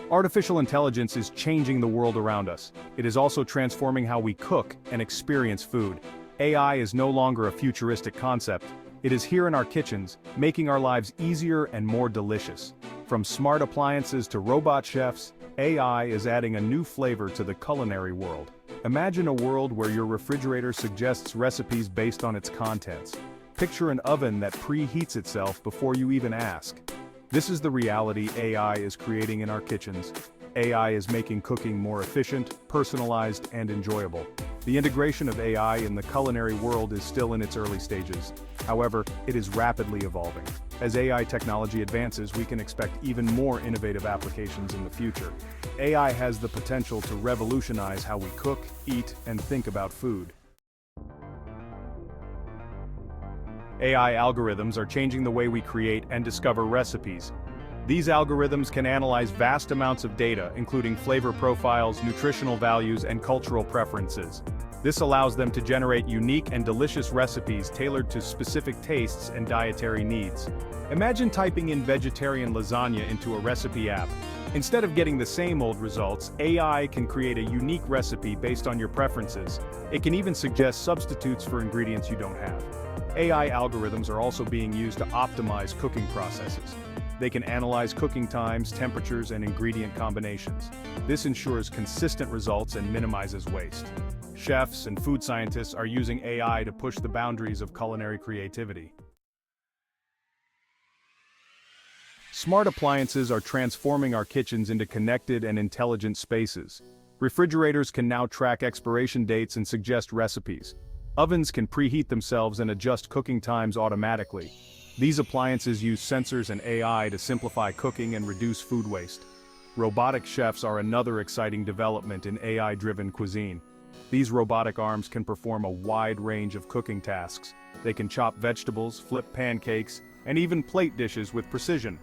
Artificial intelligence is changing the world around us. It is also transforming how we cook and experience food. AI is no longer a futuristic concept. It is here in our kitchens, making our lives easier and more delicious. From smart appliances to robot chefs, AI is adding a new flavor to the culinary world. Imagine a world where your refrigerator suggests recipes based on its contents. Picture an oven that preheats itself before you even ask. This is the reality AI is creating in our kitchens. AI is making cooking more efficient, personalized, and enjoyable. The integration of AI in the culinary world is still in its early stages. However, it is rapidly evolving. As AI technology advances, we can expect even more innovative applications in the future. AI has the potential to revolutionize how we cook, eat, and think about food. AI algorithms are changing the way we create and discover recipes. These algorithms can analyze vast amounts of data, including flavor profiles, nutritional values, and cultural preferences. This allows them to generate unique and delicious recipes tailored to specific tastes and dietary needs. Imagine typing in vegetarian lasagna into a recipe app. Instead of getting the same old results, AI can create a unique recipe based on your preferences. It can even suggest substitutes for ingredients you don't have. AI algorithms are also being used to optimize cooking processes. They can analyze cooking times, temperatures, and ingredient combinations. This ensures consistent results and minimizes waste. Chefs and food scientists are using AI to push the boundaries of culinary creativity. Smart appliances are transforming our kitchens into connected and intelligent spaces. Refrigerators can now track expiration dates and suggest recipes. Ovens can preheat themselves and adjust cooking times automatically. These appliances use sensors and AI to simplify cooking and reduce food waste. Robotic chefs are another exciting development in AI-driven cuisine. These robotic arms can perform a wide range of cooking tasks. They can chop vegetables, flip pancakes, and even plate dishes with precision.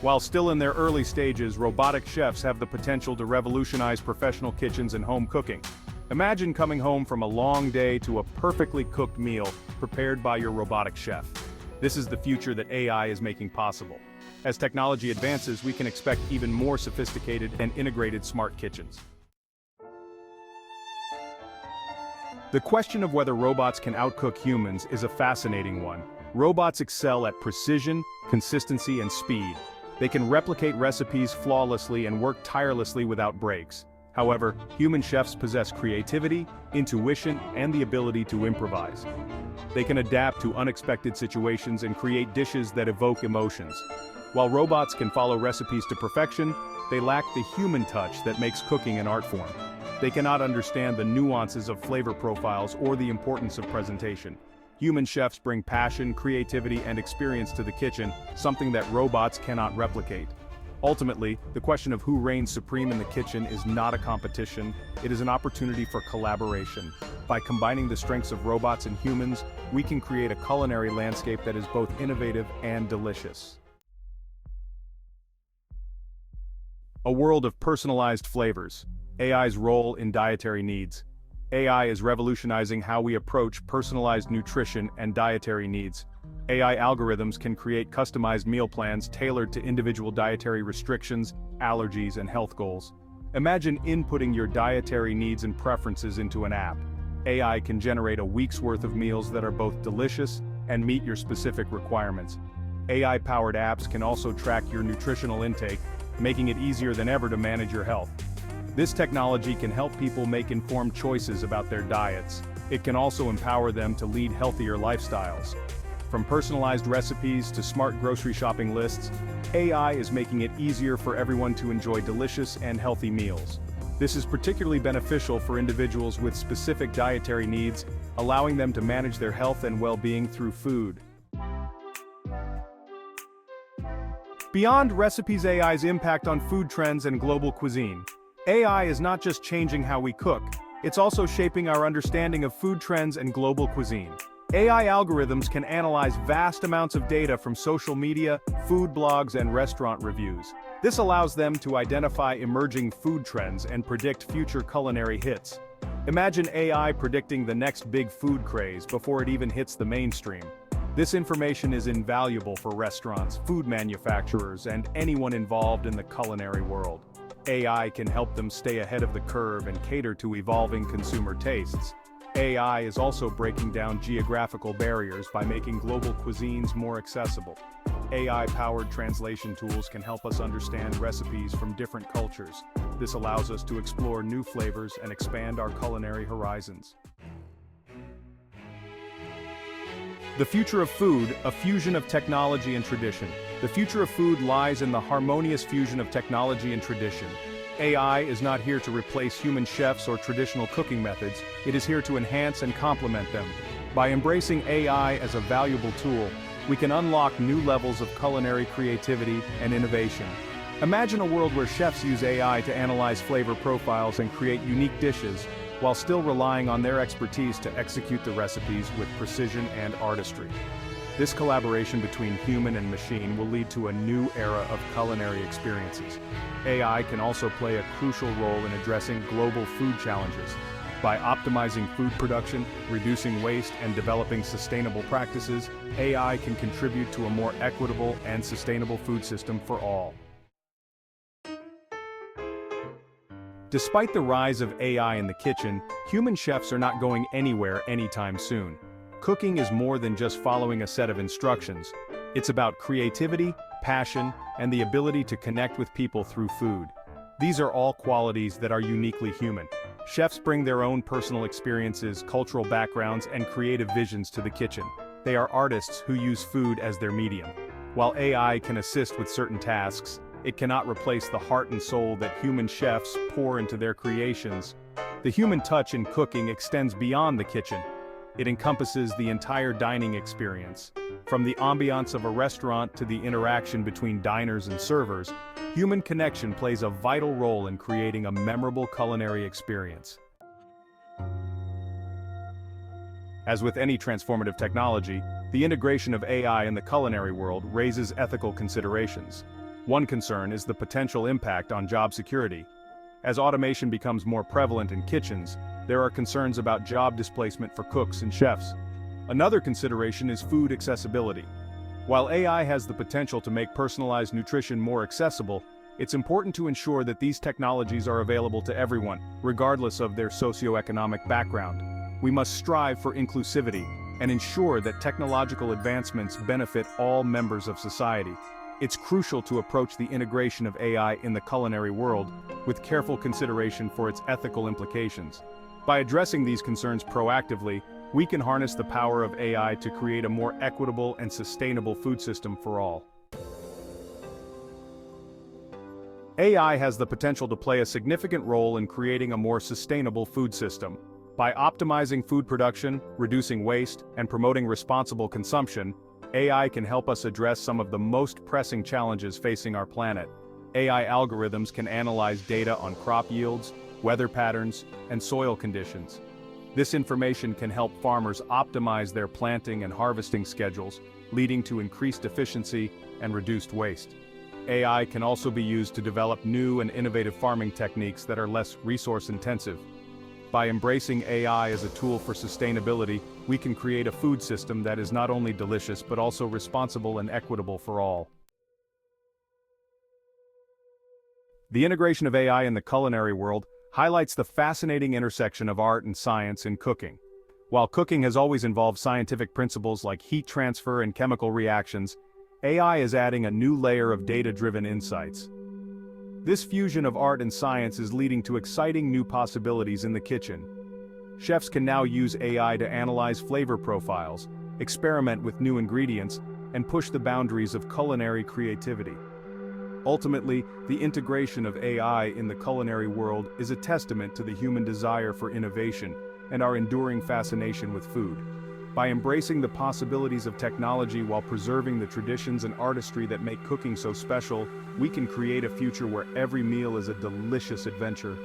While still in their early stages, robotic chefs have the potential to revolutionize professional kitchens and home cooking. Imagine coming home from a long day to a perfectly cooked meal prepared by your robotic chef. This is the future that AI is making possible. As technology advances, we can expect even more sophisticated and integrated smart kitchens. The question of whether robots can outcook humans is a fascinating one. Robots excel at precision, consistency, and speed. They can replicate recipes flawlessly and work tirelessly without breaks. However, human chefs possess creativity, intuition, and the ability to improvise. They can adapt to unexpected situations and create dishes that evoke emotions. While robots can follow recipes to perfection, they lack the human touch that makes cooking an art form. They cannot understand the nuances of flavor profiles or the importance of presentation. Human chefs bring passion, creativity, and experience to the kitchen, something that robots cannot replicate. Ultimately, the question of who reigns supreme in the kitchen is not a competition, it is an opportunity for collaboration. By combining the strengths of robots and humans, we can create a culinary landscape that is both innovative and delicious. A world of personalized flavors. AI's role in dietary needs. AI is revolutionizing how we approach personalized nutrition and dietary needs. AI algorithms can create customized meal plans tailored to individual dietary restrictions, allergies, and health goals. Imagine inputting your dietary needs and preferences into an app. AI can generate a week's worth of meals that are both delicious and meet your specific requirements. AI-powered apps can also track your nutritional intake, making it easier than ever to manage your health. This technology can help people make informed choices about their diets. It can also empower them to lead healthier lifestyles. From personalized recipes to smart grocery shopping lists, AI is making it easier for everyone to enjoy delicious and healthy meals. This is particularly beneficial for individuals with specific dietary needs, allowing them to manage their health and well-being through food. Beyond recipes, AI's impact on food trends and global cuisine. AI is not just changing how we cook, it's also shaping our understanding of food trends and global cuisine. AI algorithms can analyze vast amounts of data from social media, food blogs, and restaurant reviews. This allows them to identify emerging food trends and predict future culinary hits. Imagine AI predicting the next big food craze before it even hits the mainstream. This information is invaluable for restaurants, food manufacturers, and anyone involved in the culinary world. AI can help them stay ahead of the curve and cater to evolving consumer tastes. AI is also breaking down geographical barriers by making global cuisines more accessible. AI-powered translation tools can help us understand recipes from different cultures. This allows us to explore new flavors and expand our culinary horizons. The future of food, a fusion of technology and tradition. The future of food lies in the harmonious fusion of technology and tradition. AI is not here to replace human chefs or traditional cooking methods, it is here to enhance and complement them. By embracing AI as a valuable tool, we can unlock new levels of culinary creativity and innovation. Imagine a world where chefs use AI to analyze flavor profiles and create unique dishes, while still relying on their expertise to execute the recipes with precision and artistry. This collaboration between human and machine will lead to a new era of culinary experiences. AI can also play a crucial role in addressing global food challenges. By optimizing food production, reducing waste, and developing sustainable practices, AI can contribute to a more equitable and sustainable food system for all. Despite the rise of AI in the kitchen, human chefs are not going anywhere anytime soon. Cooking is more than just following a set of instructions. It's about creativity, passion, and the ability to connect with people through food. These are all qualities that are uniquely human. Chefs bring their own personal experiences, cultural backgrounds, and creative visions to the kitchen. They are artists who use food as their medium. While AI can assist with certain tasks, it cannot replace the heart and soul that human chefs pour into their creations. The human touch in cooking extends beyond the kitchen. It encompasses the entire dining experience. From the ambiance of a restaurant to the interaction between diners and servers, human connection plays a vital role in creating a memorable culinary experience. As with any transformative technology, the integration of AI in the culinary world raises ethical considerations. One concern is the potential impact on job security. As automation becomes more prevalent in kitchens, there are concerns about job displacement for cooks and chefs. Another consideration is food accessibility. While AI has the potential to make personalized nutrition more accessible, it's important to ensure that these technologies are available to everyone, regardless of their socioeconomic background. We must strive for inclusivity and ensure that technological advancements benefit all members of society. It's crucial to approach the integration of AI in the culinary world with careful consideration for its ethical implications. By addressing these concerns proactively, we can harness the power of AI to create a more equitable and sustainable food system for all. AI has the potential to play a significant role in creating a more sustainable food system. By optimizing food production, reducing waste, and promoting responsible consumption, AI can help us address some of the most pressing challenges facing our planet. AI algorithms can analyze data on crop yields, weather patterns, and soil conditions. This information can help farmers optimize their planting and harvesting schedules, leading to increased efficiency and reduced waste. AI can also be used to develop new and innovative farming techniques that are less resource-intensive. By embracing AI as a tool for sustainability, we can create a food system that is not only delicious but also responsible and equitable for all. The integration of AI in the culinary world highlights the fascinating intersection of art and science in cooking. While cooking has always involved scientific principles like heat transfer and chemical reactions, AI is adding a new layer of data-driven insights. This fusion of art and science is leading to exciting new possibilities in the kitchen. Chefs can now use AI to analyze flavor profiles, experiment with new ingredients, and push the boundaries of culinary creativity. Ultimately, the integration of AI in the culinary world is a testament to the human desire for innovation and our enduring fascination with food. By embracing the possibilities of technology while preserving the traditions and artistry that make cooking so special, we can create a future where every meal is a delicious adventure.